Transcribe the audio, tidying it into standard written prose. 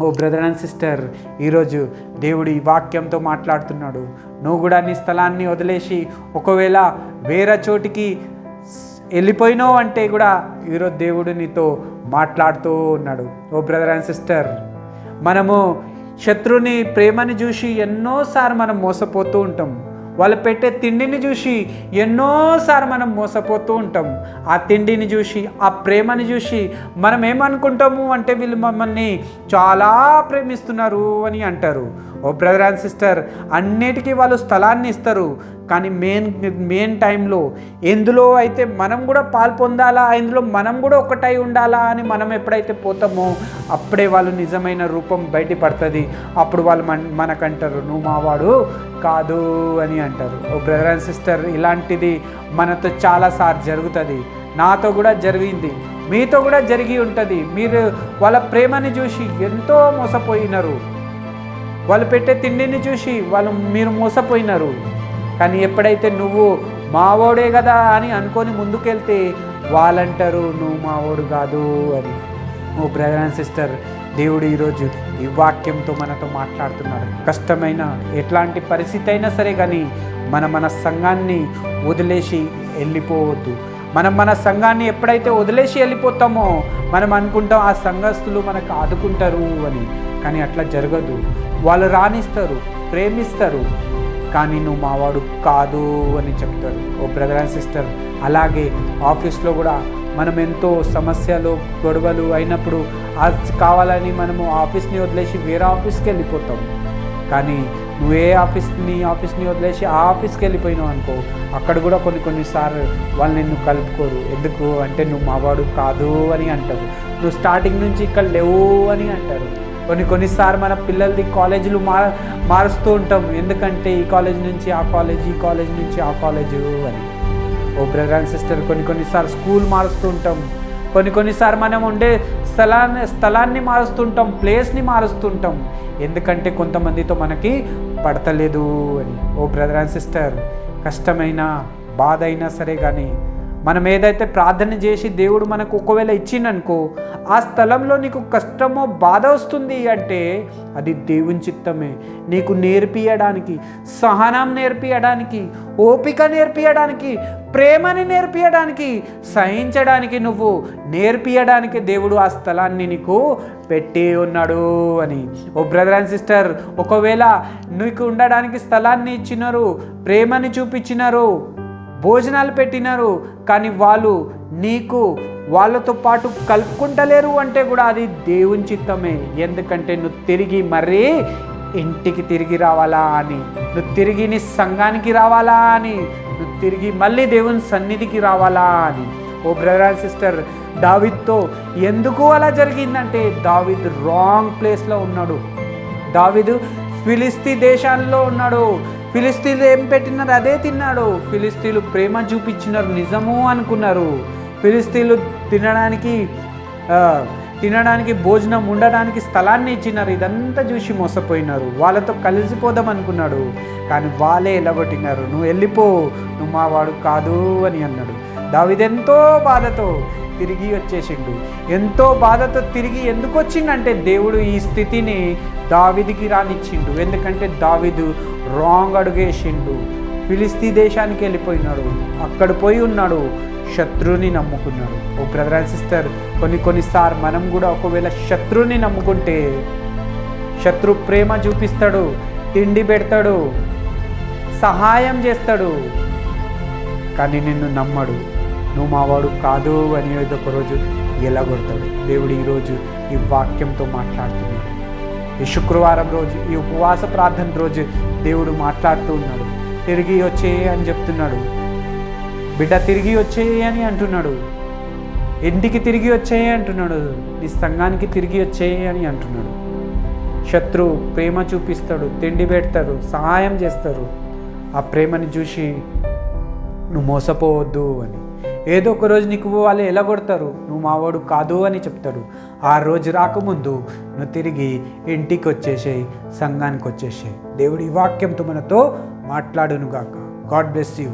Oh brother and sister, ఈరోజు దేవుడు ఈ వాక్యంతో మాట్లాడుతున్నాడు. నువ్వు కూడా నీ స్థలాన్ని వదిలేసి ఒకవేళ వేరే చోటికి వెళ్ళిపోయినావు అంటే కూడా ఈరోజు దేవుడు నీతో మాట్లాడుతూ ఉన్నాడు. ఓ బ్రదర్ అండ్ సిస్టర్, మనము శత్రువుని ప్రేమని చూసి ఎన్నోసార్లు మనం మోసపోతూ ఉంటాం. వాళ్ళు పెట్టే తిండిని చూసి ఎన్నోసార్లు మనం మోసపోతూ ఉంటాం. ఆ తిండిని చూసి, ఆ ప్రేమని చూసి మనం ఏమనుకుంటాము అంటే వీళ్ళు మమ్మల్ని చాలా ప్రేమిస్తున్నారు అని అంటారు. ఓ బ్రదర్ అండ్ సిస్టర్, అన్నిటికీ వాళ్ళు స్థలాన్ని ఇస్తారు, కానీ మెయిన్ టైంలో ఎందులో అయితే మనం కూడా పాలు పొందాలా, ఇందులో మనం కూడా ఒకటై ఉండాలా అని మనం ఎప్పుడైతే పోతామో అప్పుడే వాళ్ళు నిజమైన రూపం బయటపడుతుంది. అప్పుడు వాళ్ళు మనకంటారు, నువ్వు మావాడు కాదు అని అంటారు. ఓ బ్రదర్ అండ్ సిస్టర్, ఇలాంటిది మనతో చాలాసార్లు జరుగుతుంది. నాతో కూడా జరిగింది, మీతో కూడా జరిగి ఉంటుంది. మీరు వాళ్ళ ప్రేమని చూసి ఎంతో మోసపోయినారు, వాళ్ళు పెట్టే తిండిని చూసి మీరు మోసపోయినారు. కానీ ఎప్పుడైతే నువ్వు మావోడే కదా అని అనుకొని ముందుకెళ్తే వాళ్ళంటారు నువ్వు మావోడు కాదు అని. ఓ బ్రదర్ అండ్ సిస్టర్, దేవుడు ఈరోజు ఈ వాక్యంతో మనతో మాట్లాడుతున్నాడు. కష్టమైన ఎట్లాంటి పరిస్థితి అయినా సరే కానీ మన సంఘాన్ని వదిలేసి వెళ్ళిపోవద్దు. మన సంఘాన్ని ఎప్పుడైతే వదిలేసి వెళ్ళిపోతామో మనం అనుకుంటాం ఆ సంఘస్థులు మనకు ఆదుకుంటారు అని. కానీ అట్లా జరగదు. వాళ్ళు రాణిస్తారు, ప్రేమిస్తారు, కానీ నువ్వు మావాడు కాదు అని చెప్తారు. ఓ బ్రదర్ అండ్ సిస్టర్, అలాగే ఆఫీస్లో కూడా మనం ఎంతో సమస్యలు గొడవలు అయినప్పుడు అది కావాలని మనము ఆఫీస్ని వదిలేసి వేరే ఆఫీస్కి వెళ్ళిపోతాం. కానీ నువ్వు ఆఫీస్ని వదిలేసి ఆ ఆఫీస్కి వెళ్ళిపోయినావు అనుకో, అక్కడ కూడా కొన్నిసార్లు వాళ్ళు నిన్ను కలుపుకోరు. ఎందుకు అంటే నువ్వు మావాడు కాదు అని అంటారు. నువ్వు స్టార్టింగ్ నుంచి ఇక్కడ లేవు అని అంటారు. కొన్నిసార్లు మన పిల్లలది కాలేజీలు మారుస్తూ ఉంటాం. ఎందుకంటే ఈ కాలేజ్ నుంచి ఆ కాలేజ్, ఈ కాలేజ్ నుంచి ఆ కాలేజు అని. ఓ బ్రదర్ అండ్ సిస్టర్, కొన్నిసార్లు స్కూల్ మారుస్తూ ఉంటాం. కొన్నిసార్లు మనం ఉండే స్థలాన్ని మారుస్తుంటాం, ప్లేస్ని మారుస్తుంటాం. ఎందుకంటే కొంతమందితో మనకి పడతలేదు అని. ఓ బ్రదర్ అండ్ సిస్టర్, కష్టమైన బాధ అయినా సరే కానీ మనం ఏదైతే ప్రార్థన చేసి దేవుడు మనకు ఒకవేళ ఇచ్చిందనుకో, ఆ స్థలంలో నీకు కష్టమో బాధ వస్తుంది అంటే అది దేవుని చిత్తమే. నీకు నేర్పియడానికి, సహనం నేర్పియడానికి, ఓపిక నేర్పియడానికి, ప్రేమని నేర్పియడానికి, సహించడానికి, నువ్వు నేర్పియడానికి దేవుడు ఆ స్థలాన్ని నీకు పెట్టి ఉన్నాడు అని. ఓ బ్రదర్ అండ్ సిస్టర్, ఒకవేళ నీకు ఉండడానికి స్థలాన్ని ఇచ్చినారు, ప్రేమని చూపించినారు, భోజనాలు పెట్టినారు, కానీ వాళ్ళు నీకు వాళ్ళతో పాటు కలుపుకుంటలేరు అంటే కూడా అది దేవుని చిత్తమే. ఎందుకంటే నువ్వు తిరిగి మరీ ఇంటికి తిరిగి రావాలా అని, నువ్వు తిరిగి నీ సంఘానికి రావాలా అని, నువ్వు తిరిగి మళ్ళీ దేవుని సన్నిధికి రావాలా అని. ఓ బ్రదర్ అండ్ సిస్టర్, దావీదుతో ఎందుకు అలా జరిగిందంటే దావీదు రాంగ్ ప్లేస్లో ఉన్నాడు. దావీదు ఫిలిస్తీ దేశాల్లో ఉన్నాడు. ఫిలిస్తీన్లు ఏం పెట్టినారు అదే తిన్నాడు. ఫిలిస్తీన్లు ప్రేమ చూపించినారు, నిజము అనుకున్నారు. ఫిలిస్తీన్లు తినడానికి భోజనం, ఉండడానికి స్థలాన్ని ఇచ్చినారు. ఇదంతా చూసి మోసపోయినారు. వాళ్ళతో కలిసిపోదాం అనుకున్నాడు, కానీ వాళ్ళే ఎల్లగొట్టినారు. నువ్వు వెళ్ళిపో, నువ్వు మావాడు కాదు అని అన్నాడు. దావీదు ఎంతో బాధతో తిరిగి వచ్చేసిండు. ఎంతో బాధతో తిరిగి ఎందుకు వచ్చిండంటే దేవుడు ఈ స్థితిని దావీదుకి రానిచ్చిండు. ఎందుకంటే దావీదు రాంగ్ అడుగేసిండు. ఫిలిస్తీ దేశానికి వెళ్ళిపోయినాడు. అక్కడ పోయి ఉన్నాడు, శత్రువుని నమ్ముకున్నాడు. ఓ బ్రదర్ అండ్ సిస్టర్, కొన్నిసార్లు మనం కూడా ఒకవేళ శత్రువుని నమ్ముకుంటే శత్రు ప్రేమ చూపిస్తాడు, తిండి పెడతాడు, సహాయం చేస్తాడు, కానీ నిన్ను నమ్మడు. నువ్వు మావాడు కాదు అని ఒక రోజు ఎలాగొడతాడు. దేవుడు ఈరోజు ఈ వాక్యంతో మాట్లాడుతున్నాడు. ఈ శుక్రవారం రోజు, ఈ ఉపవాస ప్రార్థన రోజు దేవుడు మాట్లాడుతూ ఉన్నాడు. తిరిగి వచ్చేయి అని చెప్తున్నాడు. బిడ్డ తిరిగి వచ్చేయి అని అంటున్నాడు. ఇంటికి తిరిగి వచ్చేయి అంటున్నాడు. నీ సంఘానికి తిరిగి వచ్చేయి అని అంటున్నాడు. శత్రువు ప్రేమ చూపిస్తాడు, తిండి పెడతాడు, సహాయం చేస్తారు. ఆ ప్రేమని చూసి నువ్వు మోసపోవద్దు అని. ఏదో ఒక రోజు నీకు వాళ్ళు ఎలా కొడతారు, నువ్వు మావాడు కాదు అని చెప్తాడు. ఆ రోజు రాకముందు నువ్వు తిరిగి ఇంటికి వచ్చేసేయి, సంఘానికి వచ్చేసేయి. దేవుడి వాక్యంతో మనతో మాట్లాడును గాక. God bless you.